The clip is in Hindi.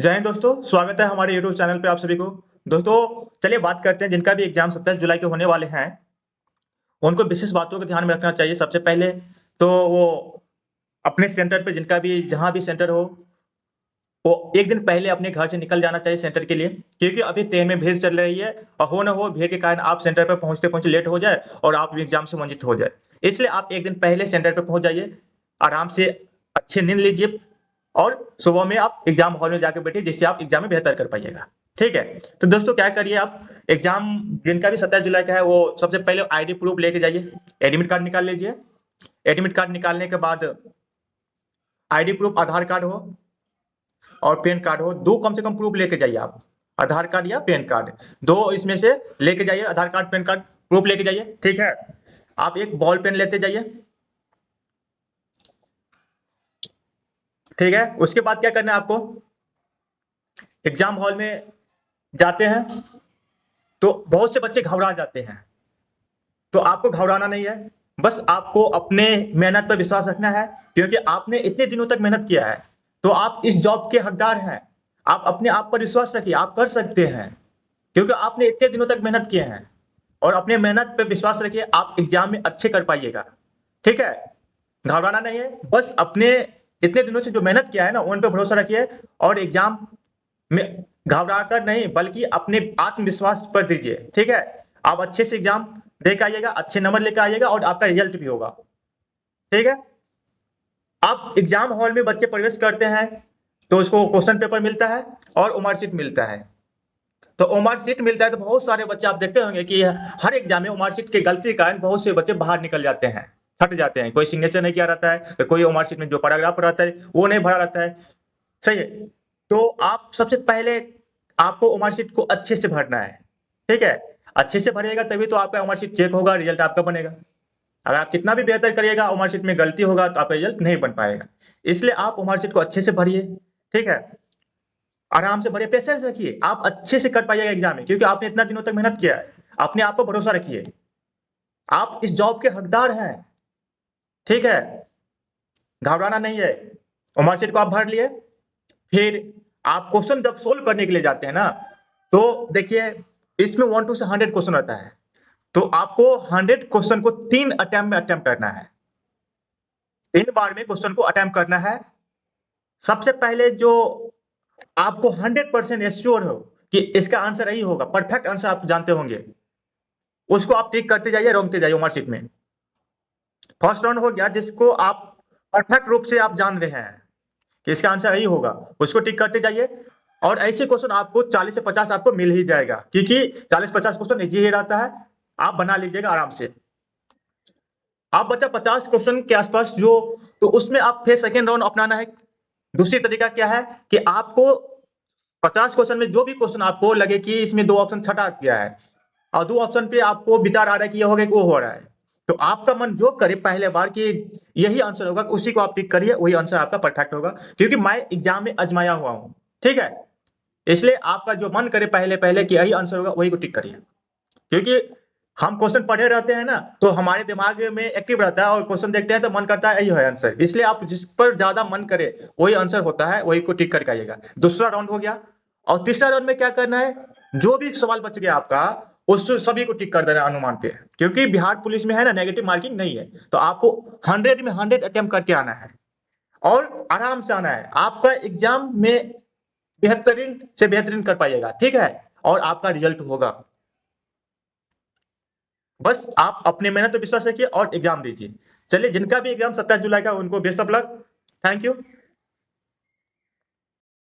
जय हिंद दोस्तों, स्वागत है हमारे यूट्यूब चैनल पे आप सभी को। दोस्तों, चलिए बात करते हैं जिनका भी एग्जाम 27 जुलाई को होने वाले हैं, उनको विशेष बातों को ध्यान में रखना चाहिए। सबसे पहले तो वो अपने सेंटर पे जिनका भी जहाँ भी सेंटर हो, वो एक दिन पहले अपने घर से निकल जाना चाहिए सेंटर के लिए, क्योंकि अभी ट्रेन में भीड़ चल रही है और हो ना हो भीड़ के कारण आप सेंटर पे पहुँचते-पहुँचते लेट हो जाए और आप एग्जाम से वंचित हो जाए। इसलिए आप एक दिन पहले सेंटर पे पहुँच जाइए, आराम से अच्छी नींद लीजिए और सुबह में आप एग्जाम हॉल में जाके बैठिए, जिससे आप एग्जाम में बेहतर कर पाइएगा। ठीक है? तो दोस्तों क्या करिए, आप एग्जाम जिनका भी 27 जुलाई का है, वो सबसे पहले आईडी प्रूफ लेके जाइए, एडमिट कार्ड निकाल लीजिए। एडमिट कार्ड निकालने के बाद आईडी प्रूफ आधार कार्ड हो और पैन कार्ड हो, 2 कम से कम प्रूफ लेके जाइए आप। आधार कार्ड या पैन कार्ड, 2 इसमें से लेके जाइए। आधार कार्ड, पैन कार्ड प्रूफ लेके जाइए। ठीक है? आप एक बॉल पेन लेते जाइए। ठीक है? उसके बाद क्या करना है आपको, एग्जाम हॉल में जाते हैं तो बहुत से बच्चे घबरा जाते हैं, तो आपको घबराना नहीं है। बस आपको अपने मेहनत पर विश्वास रखना है, क्योंकि आपने इतने दिनों तक मेहनत किया है, तो आप इस जॉब के हकदार हैं। आप अपने आप पर विश्वास रखिए, आप कर सकते हैं, क्योंकि आपने इतने दिनों तक मेहनत किए हैं। और अपने मेहनत पे विश्वास रखिए, आप एग्जाम में अच्छे कर पाइएगा। ठीक है? घबराना नहीं है, बस अपने इतने दिनों से जो मेहनत किया है ना, उन पे भरोसा रखिए और एग्जाम में घबरा कर नहीं, बल्कि अपने आत्मविश्वास पर दीजिए। ठीक है? आप अच्छे से एग्जाम दे के आइएगा, अच्छे नंबर लेकर आइएगा और आपका रिजल्ट भी होगा। ठीक है? आप एग्जाम हॉल में बच्चे प्रवेश करते हैं तो उसको क्वेश्चन पेपर मिलता है और ओमार शीट मिलता है। तो ओमार शीट मिलता है तो बहुत सारे बच्चे आप देखते होंगे कि हर एग्जाम में ओमार शीट की गलती के कारण बहुत से बच्चे बाहर निकल जाते हैं, हट जाते हैं। कोई सिग्नेचर नहीं किया रहता है, तो कोई ओमार शीट में जो पैराग्राफ रहता है वो नहीं भरा रहता है। सही है? तो आप सबसे पहले आपको ओमार शीट को अच्छे से भरना है। ठीक है? अच्छे से भरिएगा तभी तो आपका ओमार शीट चेक होगा, रिजल्ट आपका बनेगा। अगर आप कितना भी बेहतर करिएगा, ओमार शीट में गलती होगा तो आपका रिजल्ट नहीं बन पाएगा। इसलिए आप ओमार शीट को अच्छे से भरिए। ठीक है? आराम से भरिए, पेशेंस रखिए, आप अच्छे से कर पाइएगा एग्जाम में, क्योंकि आपने इतना दिनों तक मेहनत किया है। अपने आप पर भरोसा रखिए, आप इस जॉब के हकदार हैं। ठीक है? घबराना नहीं है। ओमार शीट को आप भर लिए, फिर आप क्वेश्चन जब सोल्व करने के लिए जाते हैं ना, तो देखिए इसमें 1 टू से 100 क्वेश्चन रहता है, तो आपको 100 क्वेश्चन को 3 अटेम्प्ट में अटेम्प्ट करना है। 3 बार में क्वेश्चन को अटेम्प्ट करना है। सबसे पहले जो आपको 100% एश्योर हो कि इसका आंसर यही होगा, परफेक्ट आंसर आप जानते होंगे, उसको आप टिक करते जाइए, रोकते जाइए ओमार शीट में। फर्स्ट राउंड हो गया, जिसको आप परफेक्ट रूप से आप जान रहे हैं कि इसका आंसर यही होगा, उसको टिक करते जाइए। और ऐसे क्वेश्चन आपको 40 से 50 आपको मिल ही जाएगा, क्योंकि 40-50 क्वेश्चन इजी ही रहता है, आप बना लीजिएगा आराम से। आप बचा 50 क्वेश्चन के आसपास जो, तो उसमें आप फिर सेकेंड राउंड अपनाना है। दूसरी तरीका क्या है कि आपको 50 क्वेश्चन में जो भी क्वेश्चन आपको लगे कि इसमें 2 ऑप्शन छटा गया है और 2 ऑप्शन पे आपको विचार आ रहा है कि ये हो गया कि वो हो रहा है, तो आपका मन जो करे पहले बार कि यही आंसर होगा, उसी को आप टिक करिए, वही आंसर आपका परफेक्ट होगा, क्योंकि मैं एग्जाम में आजमाया हुआ हूँ। ठीक है? इसलिए आपका जो मन करे पहले पहले कि यही आंसर होगा, वही को टिक करिए, क्योंकि हम क्वेश्चन पढ़े रहते हैं ना, तो हमारे दिमाग में एक्टिव रहता है और क्वेश्चन देखते हैं तो मन करता है यही है आंसर। इसलिए आप जिस पर ज्यादा मन करे वही आंसर होता है, वही को टिक करके आइएगा। दूसरा राउंड हो गया, और तीसरा राउंड में क्या करना है, जो भी सवाल बच गया आपका उस सभी को टिक कर देना अनुमान पे, क्योंकि बिहार पुलिस में है ना नेगेटिव मार्किंग नहीं है, तो आपको 100 में 100 अटेम्प्ट करके आना है और आराम से आना है। आपका एग्जाम में बेहतरीन से बेहतरीन कर पाइएगा। ठीक है? और आपका रिजल्ट होगा। बस आप अपने मेहनत पे विश्वास रखिए और एग्जाम दीजिए। चलिए, जिनका भी एग्जाम 27 जुलाई का, उनको best of luck. Thank you.